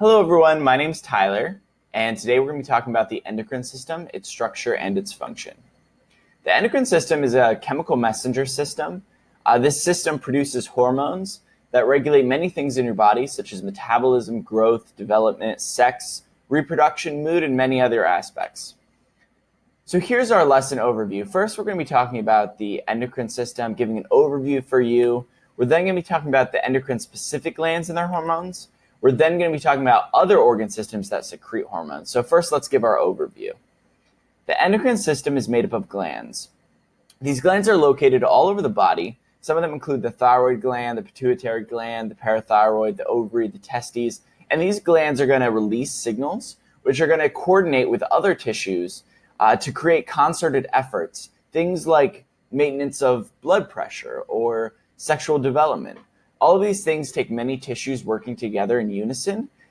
Hello everyone, my name's Tyler, and today we're going to be talking about the endocrine system, its structure, and its function. The endocrine system is a chemical messenger system. This system produces hormones that regulate many things in your body, such as metabolism, growth, development, sex, reproduction, mood, and many other aspects. So here's our lesson overview. First, we're going to be talking about the endocrine system, giving an overview for you. We're then going to be talking about the endocrine-specific glands and their hormones. We're then going to be talking about other organ systems that secrete hormones. So first, let's give our overview. The endocrine system is made up of glands. These glands are located all over the body. Some of them include the thyroid gland, the pituitary gland, the parathyroid, the ovary, the testes. And these glands are going to release signals, which are going to coordinate with other tissues to create concerted efforts. Things like maintenance of blood pressure or sexual development. All of these things take many tissues working together in unison